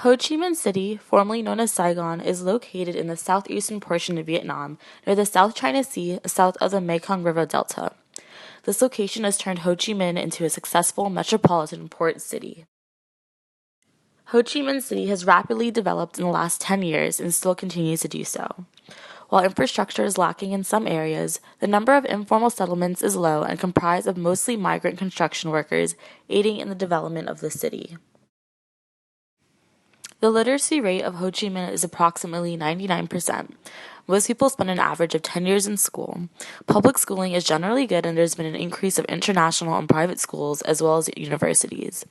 Ho Chi Minh City, formerly known as Saigon, is located in the southeastern portion of Vietnam, near the South China Sea, south of the Mekong River Delta. This location has turned Ho Chi Minh into a successful metropolitan port city. Ho Chi Minh City has rapidly developed in the last 10 years and still continues to do so. While infrastructure is lacking in some areas, the number of informal settlements is low and comprised of mostly migrant construction workers, aiding in the development of the city. The literacy rate of Ho Chi Minh is approximately 99%. Most people spend an average of 10 years in school. Public schooling is generally good, and there's been an increase of international and private schools as well as universities.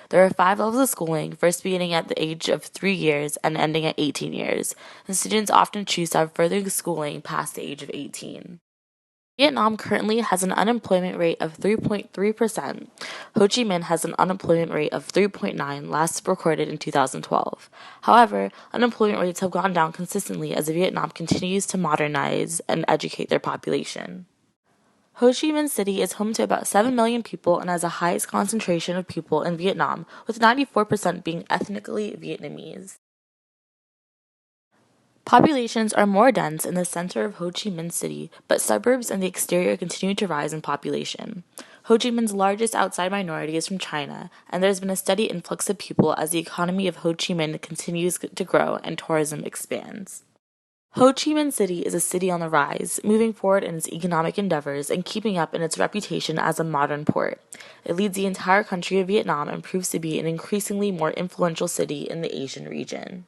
There are 5 levels of schooling, first beginning at the age of 3 years and ending at 18 years, and students often choose to have further schooling past the age of 18. Vietnam currently has an unemployment rate of 3.3%. Ho Chi Minh has an unemployment rate of 3.9, last recorded in 2012. However, unemployment rates have gone down consistently as Vietnam continues to modernize and educate their population. Ho Chi Minh City is home to about 7 million people and has the highest concentration of people in Vietnam, with 94% being ethnically Vietnamese. Populations are more dense in the center of Ho Chi Minh City, but suburbs and the exterior continue to rise in population. Ho Chi Minh's largest outside minority is from China, and there has been a steady influx of people as the economy of Ho Chi Minh continues to grow and tourism expands. Ho Chi Minh City is a city on the rise, moving forward in its economic endeavors and keeping up in its reputation as a modern port. It leads the entire country of Vietnam and proves to be an increasingly more influential city in the Asian region.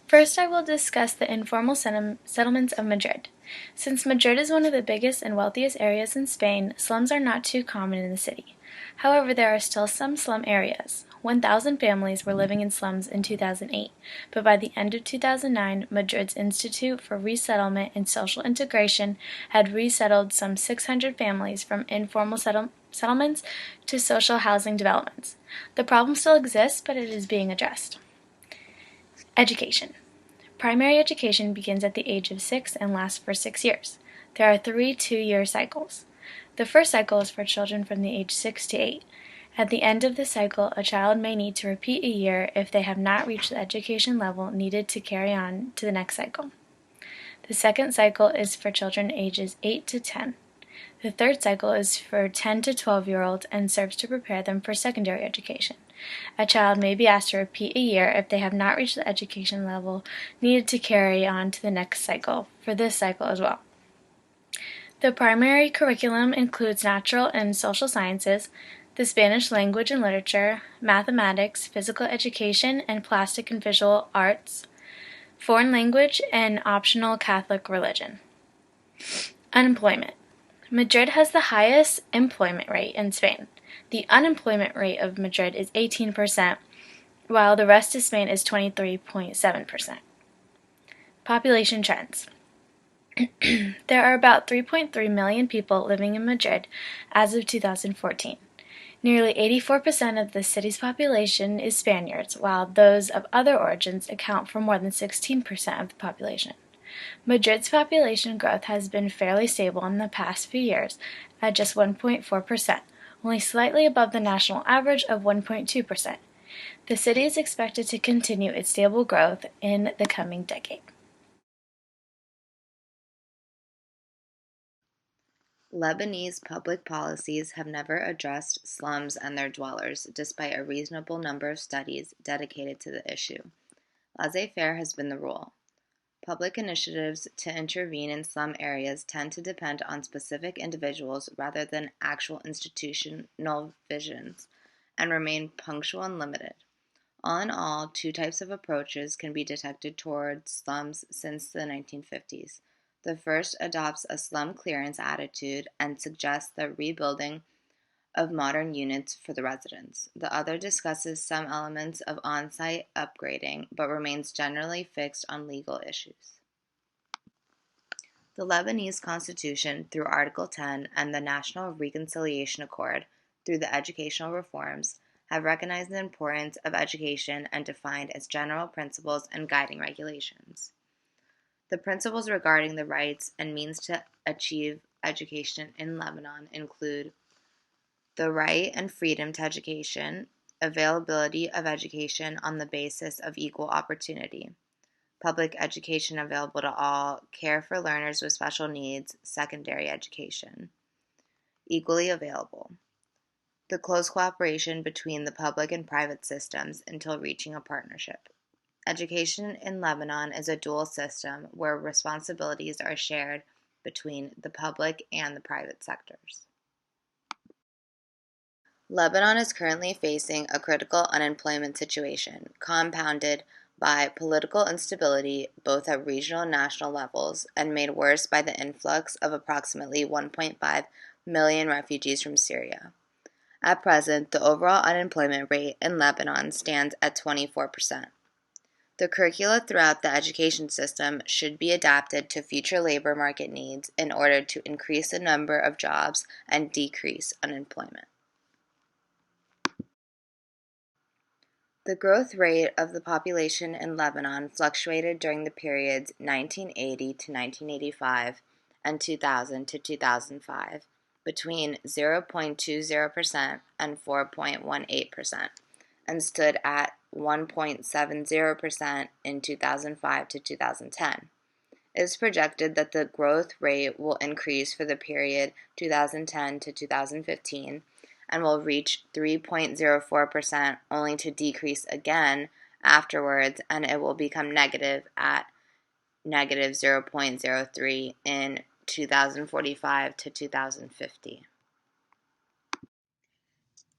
First, I will discuss the informal settlements of Madrid. Since Madrid is one of the biggest and wealthiest areas in Spain, slums are not too common in the city. However, there are still some slum areas. 1,000 families were living in slums in 2008, but by the end of 2009, Madrid's Institute for Resettlement and Social Integration had resettled some 600 families from informal settlements to social housing developments. The problem still exists, but it is being addressed. Education. Primary education begins at the age of 6 and lasts for 6 years. There are 3 two-year cycles. The first cycle is for children from the age 6 to 8. At the end of the cycle, a child may need to repeat a year if they have not reached the education level needed to carry on to the next cycle. The second cycle is for children ages 8 to 10. The third cycle is for 10 to 12-year-olds and serves to prepare them for secondary education. A child may be asked to repeat a year if they have not reached the education level needed to carry on to the next cycle, for this cycle as well. The primary curriculum includes natural and social sciences, the Spanish language and literature, mathematics, physical education, and plastic and visual arts, foreign language, and optional Catholic religion. Unemployment. Madrid has the highest employment rate in Spain. The unemployment rate of Madrid is 18%, while the rest of Spain is 23.7%. Population trends. There are about 3.3 million people living in Madrid as of 2014. Nearly 84% of the city's population is Spaniards, while those of other origins account for more than 16% of the population. Madrid's population growth has been fairly stable in the past few years at just 1.4%, only slightly above the national average of 1.2%. The city is expected to continue its stable growth in the coming decade. Lebanese public policies have never addressed slums and their dwellers, despite a reasonable number of studies dedicated to the issue. Laissez-faire has been the rule. Public initiatives to intervene in slum areas tend to depend on specific individuals rather than actual institutional visions, and remain punctual and limited. All in all, 2 types of approaches can be detected towards slums since the 1950s. The first adopts a slum clearance attitude and suggests the rebuilding of modern units for the residents. The other discusses some elements of on-site upgrading, but remains generally fixed on legal issues. The Lebanese Constitution, through Article 10, and the National Reconciliation Accord, through the educational reforms, have recognized the importance of education and defined its general principles and guiding regulations. The principles regarding the rights and means to achieve education in Lebanon include the right and freedom to education, availability of education on the basis of equal opportunity, public education available to all, care for learners with special needs, secondary education, equally available, the close cooperation between the public and private systems until reaching a partnership. Education in Lebanon is a dual system where responsibilities are shared between the public and the private sectors. Lebanon is currently facing a critical unemployment situation, compounded by political instability both at regional and national levels, and made worse by the influx of approximately 1.5 million refugees from Syria. At present, the overall unemployment rate in Lebanon stands at 24%. The curricula throughout the education system should be adapted to future labor market needs in order to increase the number of jobs and decrease unemployment. The growth rate of the population in Lebanon fluctuated during the periods 1980 to 1985 and 2000 to 2005 between 0.20% and 4.18%, and stood at 1.70% in 2005 to 2010. It is projected that the growth rate will increase for the period 2010 to 2015 and will reach 3.04%, only to decrease again afterwards, and it will become negative at negative 0.03 in 2045 to 2050.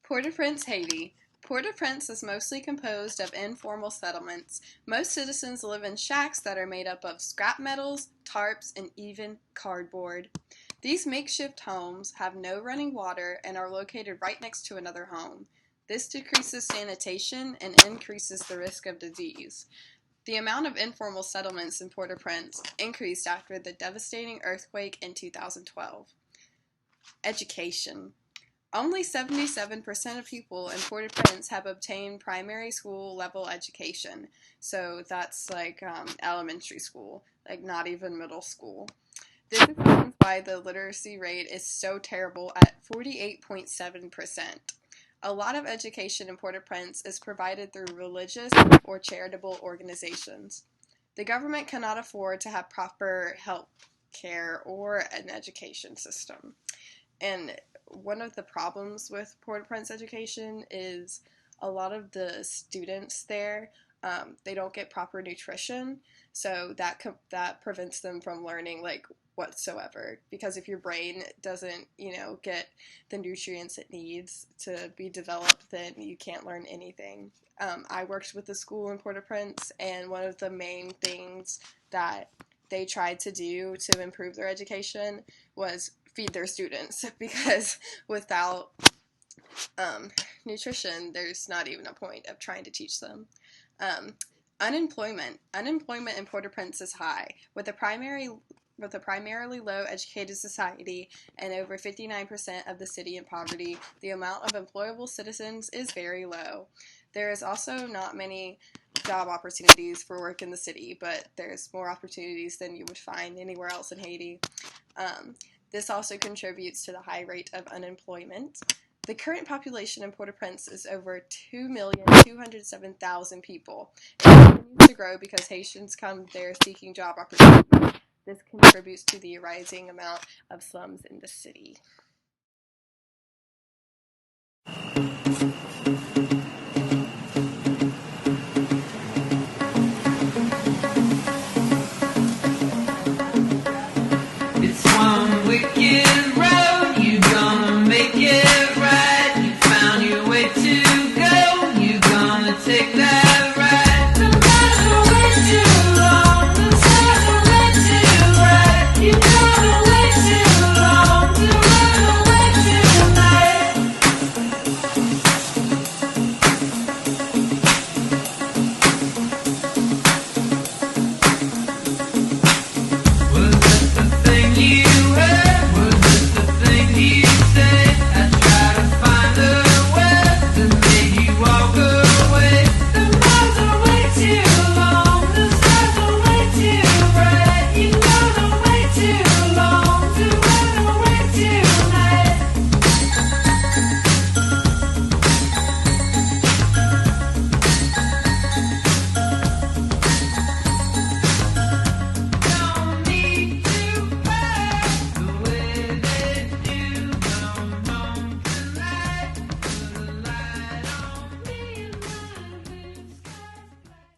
Port-au-Prince, Haiti. Port-au-Prince is mostly composed of informal settlements. Most citizens live in shacks that are made up of scrap metals, tarps, and even cardboard. These makeshift homes have no running water and are located right next to another home. This decreases sanitation and increases the risk of disease. The amount of informal settlements in Port-au-Prince increased after the devastating earthquake in 2012. Education. Only 77% of people in Port-au-Prince have obtained primary school level education. So that's like elementary school, like not even middle school. This explains why the literacy rate is so terrible at 48.7%. A lot of education in Port-au-Prince is provided through religious or charitable organizations. The government cannot afford to have proper health care or an education system. And one of the problems with Port-au-Prince education is a lot of the students there, they don't get proper nutrition, so that prevents them from learning like whatsoever. Because if your brain doesn't, get the nutrients it needs to be developed, then you can't learn anything. I worked with a school in Port-au-Prince, and one of the main things that they tried to do to improve their education was feed their students, because without nutrition, there's not even a point of trying to teach them. Unemployment in Port-au-Prince is high, with a primarily low-educated society and over 59% of the city in poverty. The amount of employable citizens is very low. There is also not many job opportunities for work in the city, but there's more opportunities than you would find anywhere else in Haiti. This also contributes to the high rate of unemployment. The current population in Port-au-Prince is over 2,207,000 people. It continues to grow because Haitians come there seeking job opportunities. This contributes to the rising amount of slums in the city. It's one wicked